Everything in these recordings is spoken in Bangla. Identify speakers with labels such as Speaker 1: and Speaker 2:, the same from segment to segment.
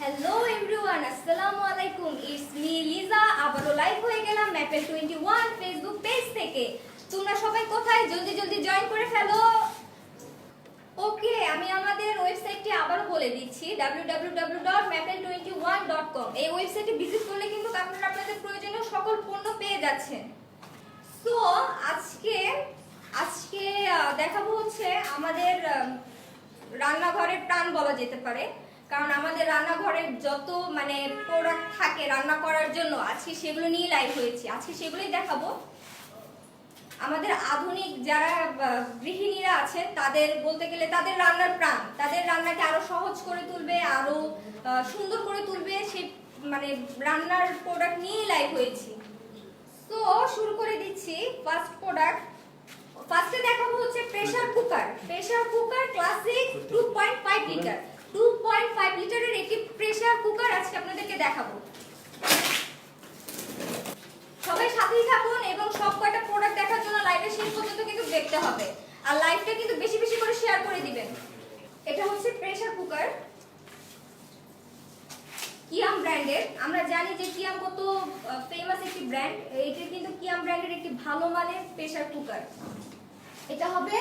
Speaker 1: হ্যালো এভরিওয়ান, আসসালামু আলাইকুম। It's me Liza. আবারও লাইভ হয়ে গেলাম ম্যাপেল 21 ফেসবুক পেজ থেকে। তোমরা সবাই কোথায়? জলদি জলদি জয়েন করে ফেলো। ওকে, আমি আমাদের ওয়েবসাইটটি আবারও বলে দিচ্ছি, www.maple21.com। এই ওয়েবসাইটে ভিজিট করলে কিন্তু আপনারা আপনাদের প্রয়োজনীয় সকল পণ্য পেয়ে যাচ্ছেন। সো আজকে আজকে দেখাবো হচ্ছে আমাদের রান্নাঘরের প্রাণ বলা যেতে পারে, কারণ আমাদের রান্নাঘরের যত প্রোডাক্ট থাকে রান্না করার জন্য আজকে সেগুলো নিয়ে লাইভ হয়েছি। আজকে সেগুলোই দেখাবো। আমাদের আধুনিক যারা গৃহিণীরা আছেন তাদের বলতে গেলে তাদের রান্নার প্রাণ, তাদের রান্নাকে আরো সহজ করে তুলবে, আরো সুন্দর করে তুলবে, সেই রান্নার প্রোডাক্ট নিয়ে লাইভ হয়েছি। তো শুরু করে দিচ্ছি। ফার্স্ট প্রোডাক্ট, ফার্স্টে দেখাবো হচ্ছে pressure cooker. Pressure cooker classic 2.5 litre 2.5 লিটারের একটি প্রেসার কুকার আজকে আপনাদেরকে দেখাবো। সবাই সাথেই থাকুন এবং সব কয়টা প্রোডাক্ট দেখার জন্য লাইভের শেষ পর্যন্ত কিন্তু দেখতে হবে, আর লাইভটা কিন্তু বেশি বেশি করে শেয়ার করে দিবেন। এটা হচ্ছে প্রেসার কুকার কিয়াম ব্র্যান্ডের। আমরা জানি যে কিয়াম কত ফেমাস একটি ব্র্যান্ড। এইটা কিন্তু কিয়াম ব্র্যান্ডের একটি ভালো মানের প্রেসার কুকার। এটা হবে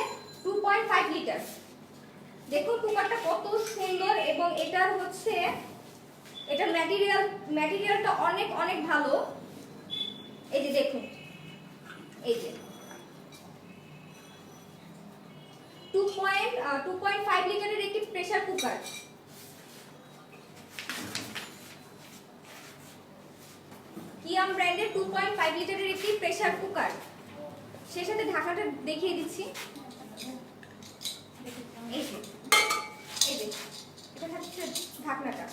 Speaker 1: 2.5 লিটার। দেখুন কুকারটা কত সুন্দর এবং এটার হচ্ছে এটার ম্যাটেরিয়ালটা অনেক অনেক ভালো। এই যে দেখুন, এই যে 2.5 লিটারের একটি প্রেসার কুকার। কিয়াম ব্র্যান্ডের 2.5 লিটারের একটি প্রেসার কুকার। সেই সাথে ঢাকনাটা দেখিয়ে দিচ্ছি। এই যে এটা হচ্ছে ঢাকনাটা।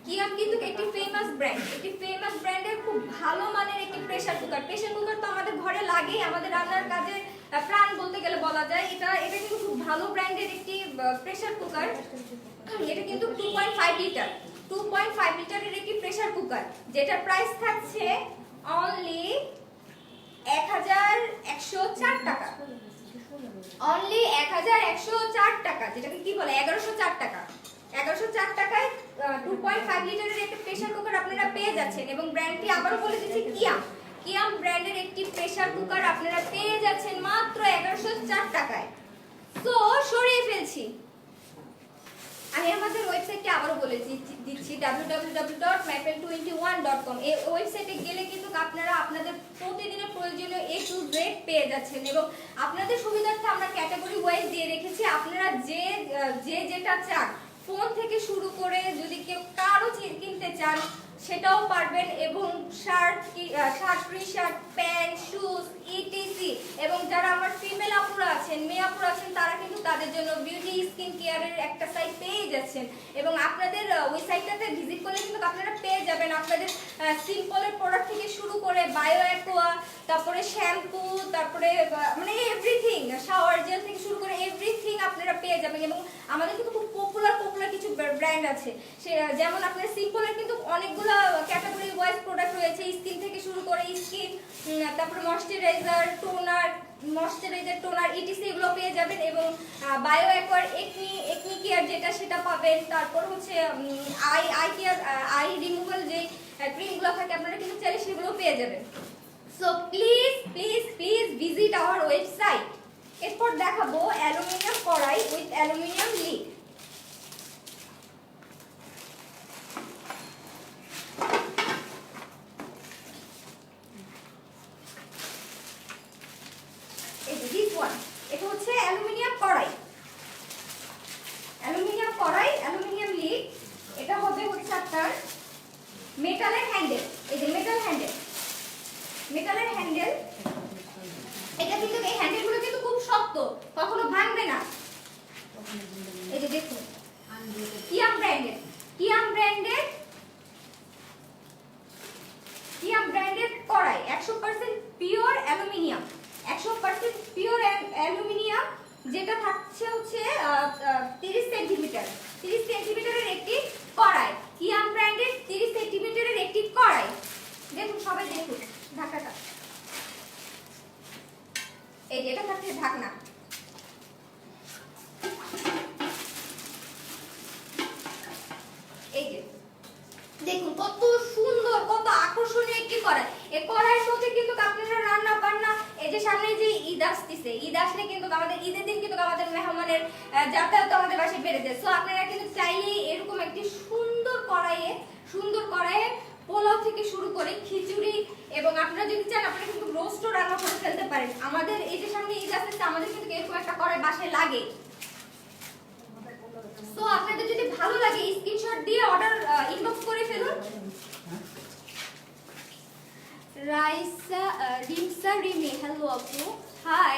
Speaker 1: কিয়াম কিন্তু একটি ফেমাস ব্র্যান্ড, একটি ফেমাস ব্র্যান্ডের খুব ভালো মানের একটি প্রেসার কুকার। প্রেসার কুকার তো আমাদের ঘরে লাগেই, আমাদের রান্নার কাজে প্রাণ বলতে গেলে বলা যায়। এটা কিন্তু খুব ভালো ব্র্যান্ডের একটি প্রেসার কুকার। এটা কিন্তু 2.5 লিটার 2.5 লিটারের একটি প্রেসার কুকার, যেটার প্রাইস থাকছে অনলি 1104 টাকা। অনলি 1104 টাকা, যেটাকে কি বলে 1104 টাকা। 1104 টাকায় 2.5 লিটারের একটা প্রেসার কুকার আপনারা পেয়ে যাচ্ছেন। এবং ব্র্যান্ডটি আবারও বলে দিচ্ছি, কিয়াম ব্র্যান্ডের একটি প্রেসার কুকার আপনারা পেয়ে যাচ্ছেন মাত্র 1104 টাকায়। তো সরিয়ে ফেলছি। আমি আমাদের ওয়েবসাইটটি আবারও বলে দিচ্ছি, www.maple21.com। এই ওয়েবসাইটে গেলে কিন্তু আপনারা আপনাদের প্রতিদিনের প্রয়োজনীয় A to Z পেয়ে যাচ্ছেন এবং আপনাদের সুবিধার্থে আমরা ক্যাটাগরি ওয়াইজ দিয়ে রেখেছি। আপনারা যে যেটা চান, ফোন থেকে শুরু করে যদি কেউ কারো কিনতে চান সেটাও পারবেন, এবং shirt, T-shirt, pant, shoes etc. এবং যারা আমার ফিমেল আপুরা আছেন, মেয়ে আপুরা আছেন, তারা কিন্তু তাদের জন্য বিউটি স্কিন কেয়ারের একটা সাইট পেয়ে যাচ্ছেন। এবং আপনাদের ওই সাইটটাতে ভিজিট করলে কিন্তু আপনারা পেয়ে যাবেন আপনাদের সিম্পলের প্রোডাক্ট থেকে শুরু করে বায়ো অ্যাকোয়া, তারপরে শ্যাম্পু, তারপরে এভরিথিং, শাওয়ার জেল থেকে শুরু করে এভরিথিং আপনারা পেয়ে যাবেন। এবং আমাদের কিন্তু খুব পপুলার কিছু ব্র্যান্ড আছে, যেমন আপনার সিম্পলের কিন্তু অনেকগুলো ক্যাটাগরি ওয়াইজ প্রোডাক্ট রয়েছে। স্কিন থেকে শুরু করে স্কিন, তারপরে ময়শ্চারাইজার, টোনার ইটিসি এগুলো পেয়ে যাবেন। এবং বায়ো অ্যাকোয়ার একনি কেয়ার যেটা সেটা পাবেন। তারপর হচ্ছে আই কেয়ার, আই রিমুভাল যে ক্রিমগুলো থাকে আপনারা কিন্তু চাইলে সেগুলো পেয়ে যাবেন। So please please please visit our website. এরপর দেখাবো অ্যালুমিনিয়াম কড়াই উইথ অ্যালুমিনিয়াম লিড। এটা হচ্ছে অ্যালুমিনিয়াম কড়াই, অ্যালুমিনিয়াম লিড। এটা হবে হচ্ছে আপনার মেটালের হ্যান্ডেল। এই যে মেটালের হ্যান্ডেল। এটা কিন্তু এই হ্যান্ডেলগুলো কিন্তু খুব শক্ত, কখনো ভাঙবে না। এই যে দেখুন, কিয়াম ব্র্যান্ডের কড়াই, 100% পিওর অ্যালুমিনিয়াম, 100% পিওর অ্যালুমিনিয়াম, যেটা থাকছে হচ্ছে 30 সেন্টিমিটারের একটি কড়াই। কিয়াম ব্র্যান্ডের 30 সেন্টিমিটারের একটি কড়াই। দেখুন সবাই দেখুন ঢাকাটা, এই যে এটা থাকছে ঢাকনা। এই যে দেখুন কত সুন্দর, কত আকর্ষণীয় একটি কড়াই। এই কড়াইয়ের মধ্যে কিন্তু আপনারা রান্না বান্না, এই যে সামনে যে ঈদ আসতেছে, ঈদ আসলে কিন্তু আমাদের ঈদের দিন কিন্তু আমাদের মেহমানের যাতায়াত আমাদের বাসায় বেড়ে যায়। সো আপনারা কিন্তু চাইলেই এরকম একটি সুন্দর কড়াইয়ে পোলাও থেকে শুরু করে খিচুড়ি, এবং আপনারা যদি চান আপনারা কিন্তু রোস্টও রান্না করে ফেলতে পারেন। আমাদের এই যে সামনে ঈদ আসতেছে, আমাদের কিন্তু এরকম একটা কড়াই বাসায় লাগে। সো আপনাদের যদি ভালো লাগে স্ক্রিনশট দিয়ে অর্ডার ইনবক্স করে ফেলুন। রিমসা রিমি, হ্যালো আপু, হাই।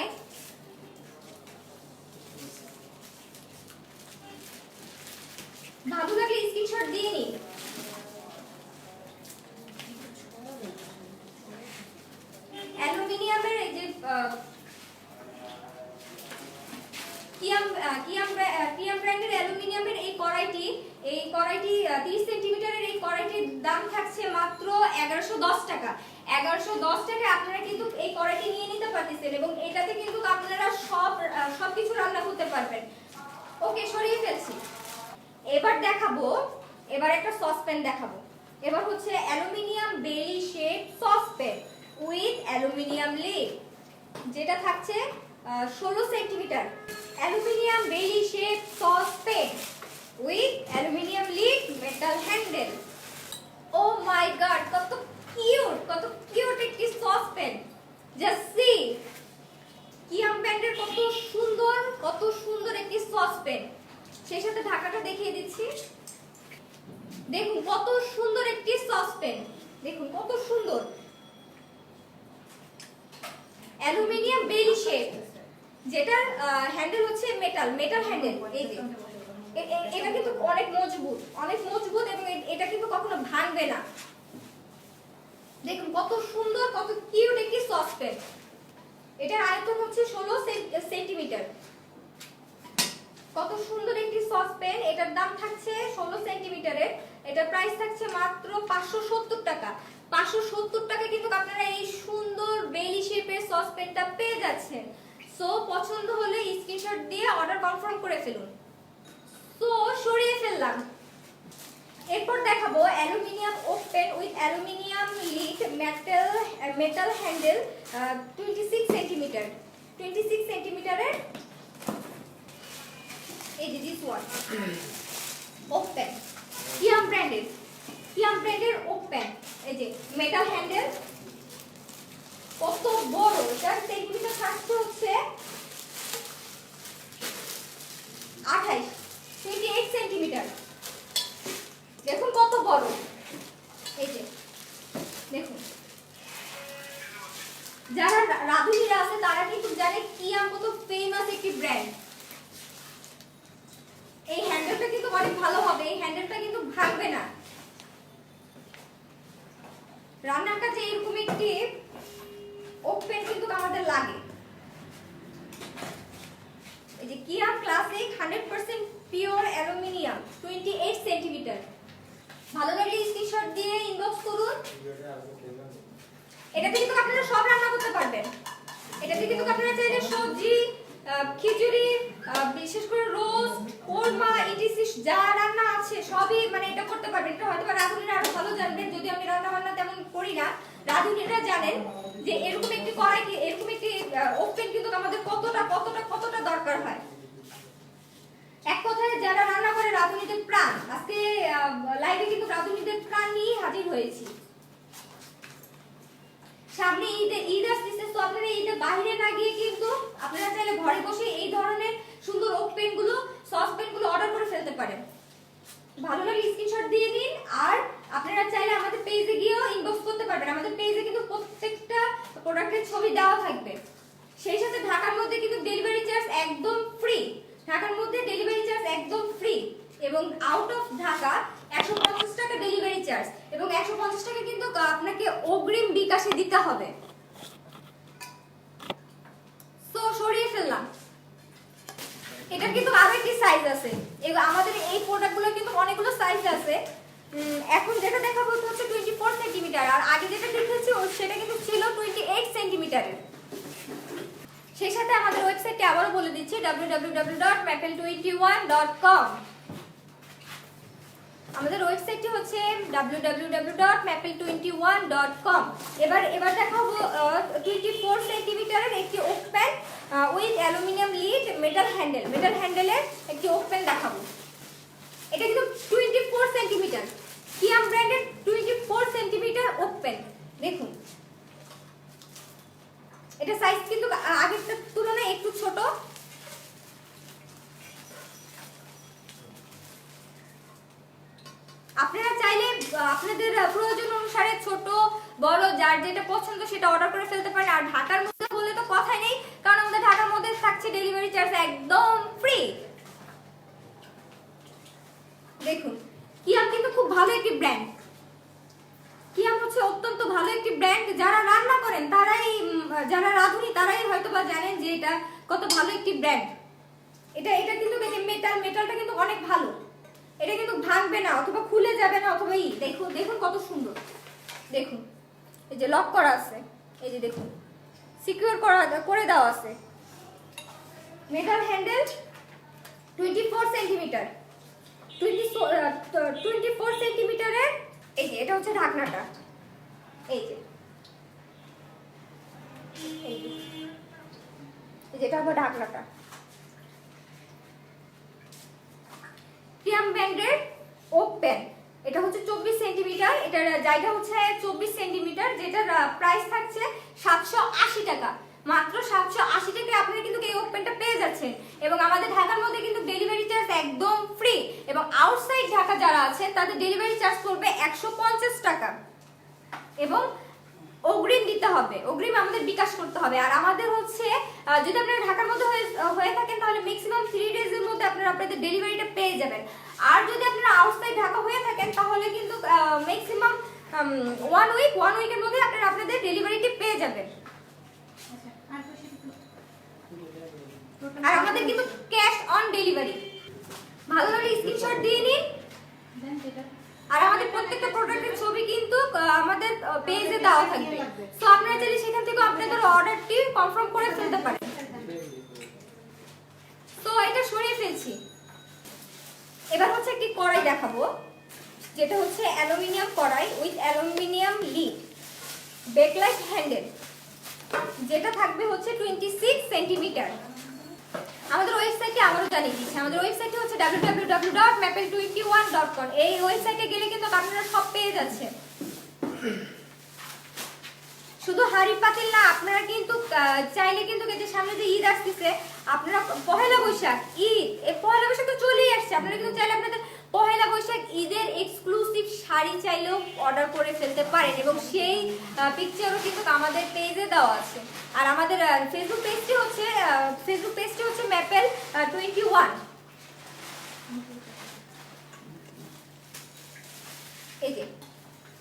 Speaker 1: ভালো লাগলে স্ক্রিনশট দিয়ে নিন। অ্যালুমিনিয়ামের এই যে কিয়াম ব্র্যান্ডের অ্যালুমিনিয়ামের এই কড়াইটি 30 সেন্টিমিটারের এই কড়াইটির দাম থাকছে মাত্র 1110 টাকা। 1110 টাকায় আপনারা কিন্তু এই কড়াইটি নিয়ে নিতে পারতেছেন, এবং এটাতে কিন্তু আপনারা সবকিছু রান্না করতে পারবেন। ওকে, সরিয়ে ফেলছি। এবার একটা সসপ্যান দেখাবো। এবার হচ্ছে aluminium belly shape saucepan with aluminium lid, যেটা থাকছে 16 centimetre. Aluminium belly shape saucepan with aluminium lid, metal handle. Oh my god, কত কিউট একটি সসপ্যান। জাস্ট সি, কিয়াম ব্র্যান্ডের কত সুন্দর একটি সসপ্যান। সেই সাথে ঢাকাটা দেখিয়ে দিচ্ছি। দেখুন কত সুন্দর একটি সসপ্যান, দেখুন কত সুন্দর। অ্যালুমিনিয়াম বেলি শেপ, যেটার হ্যান্ডেল হচ্ছে মেটাল হ্যান্ডেল। এই যে এটা কিন্তু অনেক মজবুত এবং এটা কিন্তু কখনো ভাঙবে না। দেখুন কত সুন্দর, কত কিউট একটি সসপ্যান। এটার আয়তন হচ্ছে 16 সেন্টিমিটার। কত সুন্দর একটি সসপ্যান। এটার দাম থাকছে 16 সেন্টিমিটারের। এটার প্রাইস থাকছে মাত্র 570 টাকা। 570 টাকা কিন্তু আপনারা এই সুন্দর বেলি শেপের সসপ্যানটা পেয়ে যাচ্ছেন। সো পছন্দ হলে স্ক্রিনশট দিয়ে অর্ডার কনফার্ম করে ফেলুন। সো সরিয়ে ফেললাম। এরপর দেখাবো aluminium open with aluminium lid, metal handle, 26 centimetre. 26 সেন্টিমিটারের এই যে দিস ওয়ান ওপেন, কিয়াম ব্র্যান্ডের ওপেন। এই যে মেটাল হ্যান্ডেল, কত বড়। এটার সেন্টিমিটার থাকছে হচ্ছে 28 সেন্টিমিটার। দেখুন কত বড়। এই যে দেখুন, যারা রাঁধুনিরা আছে তারা কিন্তু জানে কিয়াম কত ফেমাস একটি ব্র্যান্ড। এই হ্যান্ডেলটা কিন্তু অনেক ভালো হবে, এই হ্যান্ডেলটা কিন্তু ভাঙবে না। রান্নার কাজে এরকম একটি ওপেন কিন্তু আমাদের লাগে। এই যে কিয়াম ক্লাসিক 100% পিওর অ্যালুমিনিয়াম, 28 সেন্টিমিটার। ভালো লাগলে স্ক্রিনশট দিয়ে ইনবক্স করুন। এটাতে কিন্তু আপনারা সব রান্না করতে পারবেন। এটাতে কিন্তু আপনারা চাইলে সবজি, খিচুড়ি, বিশেষ করে রোস্ট, কোরমা, ইটিসি যা রান্না আছে সবই মানে এটা করতে পারবেন। এটা হয়তো রাঁধুনিরা আরো ভালো জানবেন, যদি আমি রান্না বান্না তেমন করি না। রাঁধুনিরা জানেন যে এরকম একটি কড়াই, এরকম একটি ওভেন কিন্তু আমাদের কতটা দরকার হয়। এক কথায় যারা রান্না করে রাঁধুনিদের প্রাণ। আজকে লাইভে কিন্তু রাঁধুনিদের প্রাণ নিয়ে হাজির হয়েছি। সামনে ঈদ আসছে, তো আপনারা ঈদে বাইরে না গিয়ে কিন্তু আপনারা চাইলে ঘরে বসে এই ধরনের সুন্দর ওপেন গুলো, সসপ্যান গুলো অর্ডার করে ফেলতে পারেন। ভালো লাগলে স্ক্রিনশট দিয়ে দিন। আর আপনারা চাইলে আমাদের পেজে গিয়েও ইনবক্স করতে পারবেন। আমাদের পেজে কিন্তু প্রত্যেকটা প্রোডাক্টের ছবি দেওয়া থাকবে। সেই সাথে ঢাকার মধ্যে কিন্তু ডেলিভারি চার্জ একদম ফ্রি। ঢাকার মধ্যে ডেলিভারি চার্জ একদম ফ্রি, এবং আউট অফ ঢাকা 150 টাকা ডেলিভারি চার্জ, এবং 150 টাকা কিন্তু আপনাকে অগ্রিম বিকাশে দিতে হবে। সো সরিয়ে ফেললাম। এটা কিন্তু আরো একটি সাইজ আছে। আমাদের এই প্রোডাক্টগুলো কিন্তু অনেকগুলো সাইজ আছে। এখন যেটা দেখাবো হচ্ছে 24 সেন্টিমিটার, আর আগে যেটা দেখেছি সেটা কিন্তু ছিল 28 সেন্টিমিটারের। সেই সাথে আমাদের ওয়েবসাইটে আবারও বলে দিচ্ছি www.maple21.com। আমাদের ওয়েবসাইটটি হচ্ছে www.maple21.com। এবার দেখাবো 24 সেন্টিমিটারের একটি wok pan with aluminium lid, metal হ্যান্ডেলের একটি ওক প্যান দেখাবো। এটা কিন্তু 24 সেন্টিমিটার, কিয়াম ব্র্যান্ডের 24 সেন্টিমিটার ওক প্যান। দেখুন এটা সাইজ কিন্তু আগেরটার তুলনায় একটু ছোট। আপনারা চাইলে আপনাদের প্রয়োজন অনুসারে ছোট বড় যার যেটা পছন্দ সেটা অর্ডার করে ফেলতে পারেন। আর ঢাকার মধ্যে বললে তো কথাই নেই, কারণ আমাদের ঢাকার মধ্যে থাকছে ডেলিভারি চার্জ একদম ফ্রি। দেখুন কিয়াম কিন্তু খুব ভালো একটি ব্র্যান্ড, কিয়াম হচ্ছে অত্যন্ত ভালো একটি ব্র্যান্ড। যারা রান্না করেন তারাই, যারা রাঁধুনি তারাই হয়তো বা জানেন যে এটা কত ভালো একটি ব্র্যান্ড। এটা কিন্তু মেটালটা কিন্তু অনেক ভালো, এটা কিন্তু ভাঙবে না অথবা খুলে যাবে না অথবা দেখুন কত সুন্দর। দেখুন এই যে লক করা আছে, এই যে দেখুন সিকিউর করে দেওয়া আছে। Metal handle 24 centimetre, 24 সেন্টিমিটারের। এই যে এটা হচ্ছে ঢাকনাটা, এই যে যেটা হবে ঢাকনাটা। কিয়াম ব্র্যান্ডের ওক প্যান, এটা হচ্ছে 24 সেন্টিমিটার, এটার জায়গা হচ্ছে 24 সেন্টিমিটার, যেটার প্রাইস থাকছে 780 টাকা। মাত্র 780 টাকায় আপনারা কিন্তু এই ওক প্যানটা পেয়ে যাচ্ছেন। এবং আমাদের ঢাকার মধ্যে কিন্তু ডেলিভারি চার্জ একদম ফ্রি, এবং আউটসাইড ঢাকা যারা আছেন তাদের ডেলিভারি চার্জ পড়বে 150 টাকা। এবং অগ্রিম দিতে হবে, অগ্রিম আমাদের বিকাশ করতে হবে। আর আমাদের হচ্ছে যদি আপনারা ঢাকার মধ্যে হয়ে থাকেন তাহলে ম্যাক্সিমাম 3 ডেজ এর মধ্যে আপনারা আপনাদের ডেলিভারিটা পেয়ে যাবেন। আর যদি আপনারা আউটসাইড ঢাকা হয়ে থাকেন তাহলে কিন্তু ম্যাক্সিমাম 1 উইকের মধ্যে আপনারা আপনাদের ডেলিভারিটি পেয়ে যাবেন। আর আমাদের কিন্তু ক্যাশ অন ডেলিভারি। ভালো লাগলে স্ক্রিনশট দিয়ে নিন। আর আমাদের প্রত্যেকটা প্রোডাক্টের ছবি কিন্তু আমাদের পেজে দেওয়া থাকবে, সো আপনারা চাইলে সেখান থেকে আপনাদের অর্ডারটি কনফার্ম করে ফেলতে পারেন। তো এটা সরিয়ে ফেলছি। এবার হচ্ছে একটি কড়াই দেখাবো, যেটা হচ্ছে অ্যালুমিনিয়াম কড়াই with aluminium lead, backlight handle, যেটা থাকবে হচ্ছে 26 সেন্টিমিটার। আমাদের ওয়েবসাইটে আবারও জানিয়ে দিচ্ছি, আমাদের ওয়েবসাইটে হচ্ছে www.maple21.com। এই ওয়েবসাইটে গেলে কিন্তু আপনারা সব পেয়ে যাচ্ছেন। শুধু হাড়ি পাতিল না, আপনারা কিন্তু চাইলে কিন্তু সামনে যে ঈদ আসতেছে, আপনারা পহেলা বৈশাখ পহেলা বৈশাখ তো চলেই আসছে, আপনারা কিন্তু চাইলে আপনাদের পহেলা বৈশাখ ঈদের এক্সক্লুসিভ শাড়ি চাইলেও অর্ডার করে ফেলতে পারেন, এবং সেই পিকচারও কিন্তু আমাদের পেজে দেওয়া আছে। আর আমাদের ফেসবুক পেজটি হচ্ছে ম্যাপেল 21। এই যে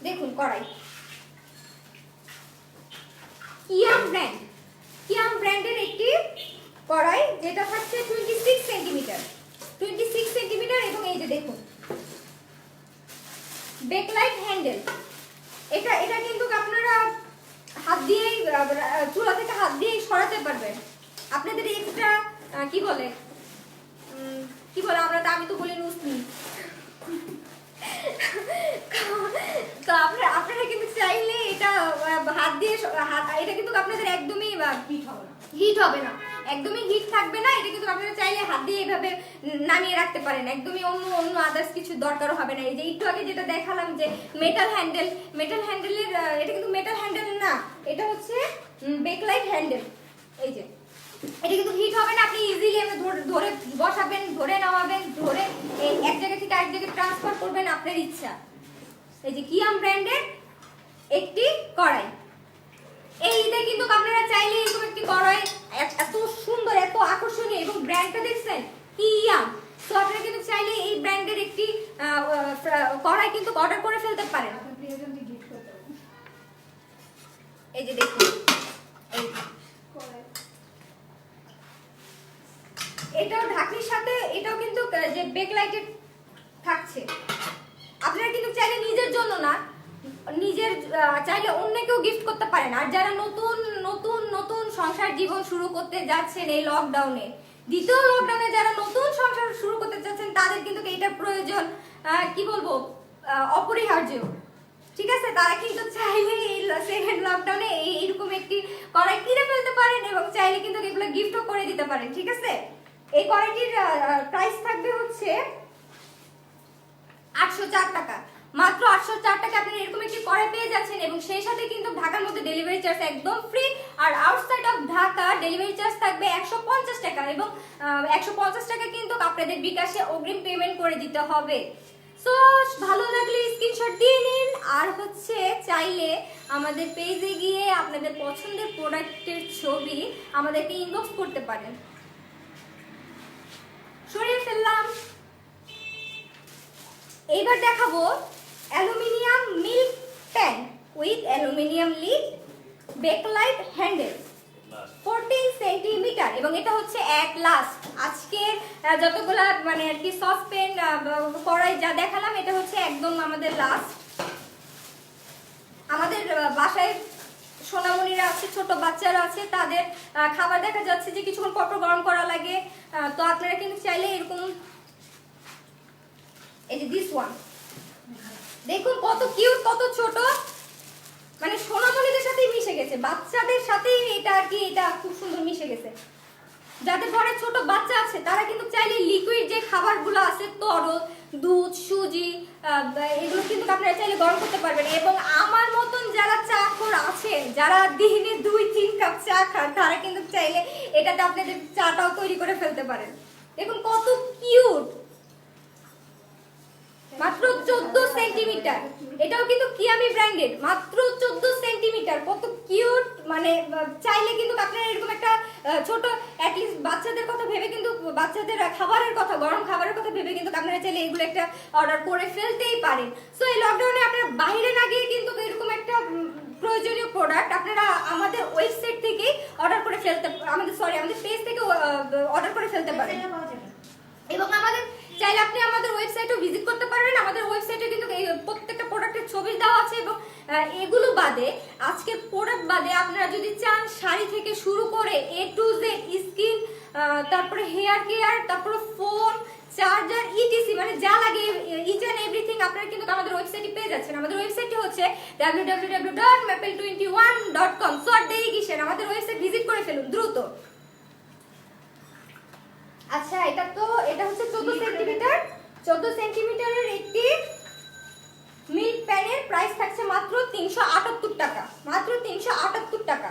Speaker 1: দেখুন কড়াই, কিয়াম ব্র্যান্ডের একটি কড়াই, যেটা থাকছে 26 সেন্টিমিটার, এবং এই যে দেখুন বেকলাইট হ্যান্ডেল। এটা কিন্তু আপনারা হাত দিয়েই চুলা থেকে হাত দিয়েই সরাতে পারবেন। আপনাদের এক্সট্রা কি বলে আমি তো বলি নুসনি, তো আপনারা কিন্তু চাইলে এটা হাত দিয়ে এটা কিন্তু আপনাদের একদমই হিট হবে না, একদমই হিট থাকবে না। এটা কিন্তু আপনারা চাইলে হাত দিয়ে এইভাবে নামিয়ে রাখতে পারেন, একদমই অন্য আদার্স কিছু দরকার হবে না। এই যে একটু আগে যেটা দেখালাম যে মেটাল হ্যান্ডেলের, এটা কিন্তু মেটাল হ্যান্ডেল না, এটা হচ্ছে বেকলাইট হ্যান্ডেল। এই যে এটা কিন্তু হিট হবে না, আপনি ইজিলি ধরে বসাবেন, ধরে নামাবেন, ধরে এক জায়গা থেকে আরেক জায়গায় ট্রান্সফার করবেন আপনার ইচ্ছা। এই যে কিয়াম ব্র্যান্ডের একটি কড়াই, এই ঈদে কিন্তু আপনারা চাইলে এরকম একটি কড়াই, এত সুন্দর এত আকর্ষণীয়, এবং ব্র্যান্ডটা দেখছেন কিয়াম, তো আপনারা কিন্তু চাইলে এই ব্র্যান্ডের একটি কড়াই কিন্তু অর্ডার করে ফেলতে পারেন। এই যে দেখুন এটাও ঢাকনির সাথে এটাও কিন্তু যে বেকলাইটের থাকছে। আপনারা কিন্তু চাইলে নিজের জন্য না, নিজের চাইলে অন্যকেও গিফট করতে পারেন। আর যারা নতুন নতুন নতুন সংসার জীবন শুরু করতে যাচ্ছেন এই লকডাউনে, দ্বিতীয় লকডাউনে যারা নতুন সংসার শুরু করতে যাচ্ছেন তাদের কিন্তু এইটার প্রয়োজন কি বলবো অপরিহার্য। ঠিক আছে, তারা কিন্তু চাইলে এই সেকেন্ড লকডাউনে এইরকম একটি কড়াই কিনে ফেলতে পারেন এবং চাইলে কিন্তু এগুলো গিফটও করে দিতে পারেন। ঠিক আছে, এই কড়াইটির প্রাইস থাকবে হচ্ছে 804 টাকা, মাত্র 804 টাকা আপনারা এরকম একটি কড়াই পেয়ে যাচ্ছেন এবং সেই সাথে কিন্তু ঢাকার মধ্যে ডেলিভারি চার্জ একদম ফ্রি। আর outside of Dhaka delivery charge থাকবে 150 টাকা এবং 150 টাকা কিন্তু আপনাদের বিকাশে অগ্রিম পেমেন্ট করে দিতে হবে। সো ভালো লাগলে স্ক্রিনশট দিয়ে নিন, আর হচ্ছে চাইলে আমাদের পেজে গিয়ে আপনাদের পছন্দের প্রোডাক্টের ছবি আমাদেরকে ইনবক্স করতে পারেন। সরিয়ে ফেললাম। এইবার দেখাবো aluminium milk pan with aluminium lead, backlight handle, 14 centimetre এবং এটা হচ্ছে এক লাস্ট। আজকের যতগুলা মানে আর কি সসপ্যান কড়াই যা দেখালাম এটা হচ্ছে একদম আমাদের লাস্ট। আমাদের বাসায় সোনামণিরা আছে, ছোট বাচ্চারা আছে, তাদের খাবার দেখা যাচ্ছে যে কিছুক্ষণ পর পর গরম করা লাগে। তো আপনারা কিন্তু চাইলে এরকম এই যে দিস ওয়ান দেখুন কত কিউট, কত ছোট, মানে সোনামণিদের সাথেই মিশে গেছে, বাচ্চাদের সাথেই এটা আর কি এটা খুব সুন্দর মিশে গেছে। যাদের ঘরে ছোট বাচ্চা আছে তারা কিন্তু চাইলে লিকুইড যে খাবারগুলো আছে তরল দুধ সুজি এগুলো কিন্তু আপনারা চাইলে গরম করতে পারবেন। এবং আমার মতন যারা চা খোর আছেন, যারা দিনে 2-3 কাপ চা খান, তারা কিন্তু চাইলে এটাতে আপনাদের চাটাও তৈরি করে ফেলতে পারেন। দেখুন কত কিউট, মাত্র 14 সেন্টিমিটার, এটাও কিন্তু কিয়ামি ব্র্যান্ডেড, মাত্র 14 সেন্টিমিটার, কত কিউট। মানে চাইলে কিন্তু আপনারা এরকম একটা ছোট অ্যাটলিস্ট বাচ্চাদের কথা ভেবে কিন্তু বাচ্চাদের খাবারের কথা, গরম খাবারের কথা ভেবে কিন্তু আপনারা চাইলে এগুলো একটা অর্ডার করে ফেলতেই পারেন। সো এই লকডাউনে আপনারা বাইরে না গিয়ে কিন্তু এরকম একটা প্রয়োজনীয় প্রোডাক্ট আপনারা আমাদের ওয়েবসাইট থেকে অর্ডার করে ফেলতে, আমাদের পেজ থেকে অর্ডার করে ফেলতে পারেন। এবং আমাদের চাইলে আপনি আমাদের ওয়েবসাইটেও ভিজিট করতে পারবেন। আমাদের ওয়েবসাইটে কিন্তু প্রত্যেকটা প্রোডাক্টের ছবি দেওয়া আছে এবং এগুলো বাদে আজকের প্রোডাক্ট বাদে আপনারা যদি চান শাড়ি থেকে শুরু করে A to Z স্কিন, তারপরে হেয়ার কেয়ার, তারপরে ফোন, চার্জার, ইটিসি মানে যা লাগে ইচ এন্ড এভরিথিং আপনারা কিন্তু আমাদের ওয়েবসাইটে পেয়ে যাচ্ছেন। আমাদের ওয়েবসাইটটি হচ্ছে www.maple21.com। সো আর দেরি কিসের, আমাদের ওয়েবসাইট ভিজিট করে ফেলুন দ্রুত। আচ্ছা এটা হচ্ছে 14 সেন্টিমিটার, 14 সেন্টিমিটারের একটি মিল্ক প্যানের প্রাইস থাকছে মাত্র 378 টাকা, মাত্র 378 টাকা,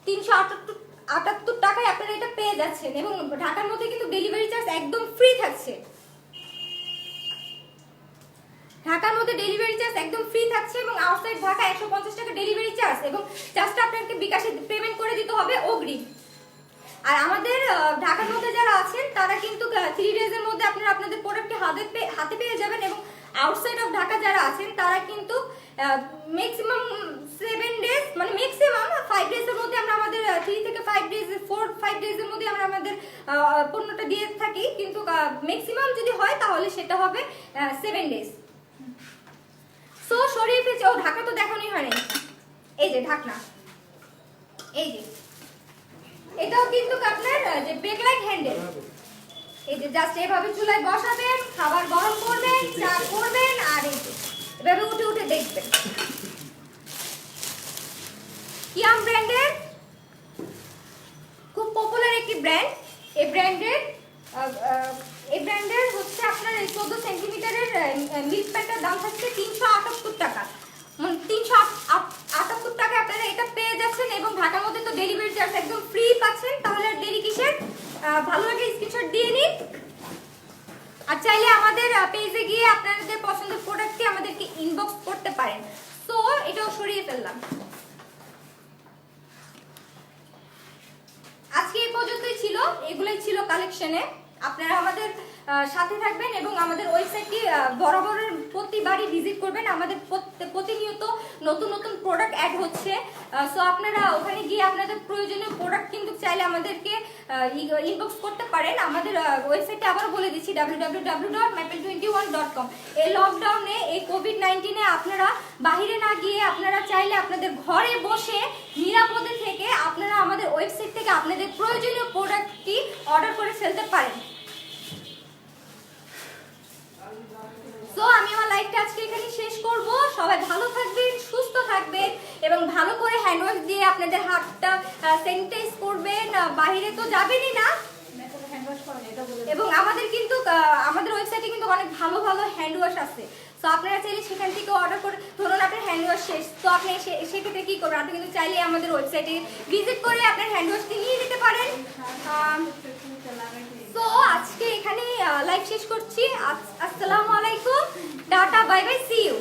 Speaker 1: 378 টাকায় আপনারা এটা পেয়ে যাচ্ছেন এবং ঢাকার মধ্যে কিন্তু ডেলিভারি চার্জ একদম ফ্রি থাকছে। ঢাকার মধ্যে ডেলিভারি চার্জ একদম ফ্রি থাকছে এবং আউটসাইড ঢাকা 150 টাকা ডেলিভারি চার্জ এবং চার্জটা আপনাকে বিকাশে পেমেন্ট করে দিতে হবে অগ্রিম। আর আমাদের ঢাকার মধ্যে যারা আছেন তারা কিন্তু 3 ডেজের মধ্যে আপনারা আপনাদের প্রোডাক্টটি হাতে পেয়ে যাবেন এবং আউটসাইড অফ ঢাকা যারা আছেন তারা কিন্তু ম্যাক্সিমাম 7 ডেজ মানে ম্যাক্সিমাম 5 ডেজের মধ্যে আমরা আমাদের 3 থেকে 5 ডেজ 4-5 ডেজের মধ্যে আমরা আমাদের পণ্যটা দিয়ে থাকি, কিন্তু ম্যাক্সিমাম যদি হয় তাহলে সেটা হবে 7 ডেজ। সো সরিয়ে ফেলছে, ও ঢাকা তো দেখানোই হয় নাই, এই যে ঢাকনা, এই যে এটাও কিন্তু আপনার যে বেকলাইট হ্যান্ডেল, এই যে জাস্ট এভাবে চুলায় বসাবেন, খাবার গরম করবেন, চা করবেন আর এই যে এভাবে উঠে উঠে দেখবেন। কিয়াম ব্র্যান্ডের খুব পপুলার একটি ব্র্যান্ড। এই ব্র্যান্ডের হচ্ছে আপনার 14 সেন্টিমিটারের মিল্ক প্যাকটার দাম থাকছে 378 টাকা, মানে 378 টাকা আপনারা এটা পেয়ে যাচ্ছেন এবং ঢাকার মধ্যে তো ডেলিভারি চার্জ একদম ফ্রি পাচ্ছেন। তাহলে আর দেরি কিসের, ভালো লাগে স্ক্রিনশট দিয়ে নিন। আর চাইলে আমাদের পেজে গিয়ে আপনাদের পছন্দের প্রোডাক্টটি আমাদেরকে ইনবক্স করতে পারেন। তো এটাও সরিয়ে ফেললাম। আজকে এই পর্যন্তই ছিল, এগুলোই ছিল কালেকশনে। আপনারা আমাদের সাথে থাকবেন এবং আমাদের ওয়েবসাইটটি বরাবরের প্রতিবারই ভিজিট করবেন। আমাদের প্রতিনিয়ত নতুন নতুন প্রোডাক্ট অ্যাড হচ্ছে, সো আপনারা ওখানে গিয়ে আপনাদের প্রয়োজনীয় প্রোডাক্ট কিন্তু চাইলে আমাদেরকে ইনবক্স করতে পারেন। আমাদের ওয়েবসাইটে আবার বলে দিচ্ছি www.maple21.com। এই লকডাউনে, এই কোভিড-19-এ আপনারা বাহিরে না গিয়ে আপনারা চাইলে আপনাদের ঘরে বসে নিরাপদে থেকে আপনারা আমাদের ওয়েবসাইট থেকে আপনাদের প্রয়োজনীয় প্রোডাক্টটি অর্ডার করে ফেলতে পারেন। তো আমি আমার লাইভটা আজকে এখানে শেষ করব। সবাই ভালো থাকবেন, সুস্থ থাকবেন এবং ভালো করে হ্যান্ড ওয়াশ দিয়ে আপনাদের হাতটা স্যানিটাইজ করবেন। বাইরে তো যাবেনই না, এবং আমাদের কিন্তু আমাদের ওয়েবসাইটে কিন্তু অনেক ভালো ভালো হ্যান্ড ওয়াশ আছে। তো আপনারা চাইলে সেখান থেকে অর্ডার করে, ধরুন আপনার হ্যান্ড ওয়াশ শেষ, তো আপনি সেক্ষেত্রে কী করবেন, আপনি কিন্তু চাইলে আমাদের ওয়েবসাইটে ভিজিট করে আপনার হ্যান্ড ওয়াশটি নিয়ে নিতে পারেন। তো আজকে এখানে লাইভ শেষ করছি। আসসালামু আলাইকুম, tata, bye bye, see you.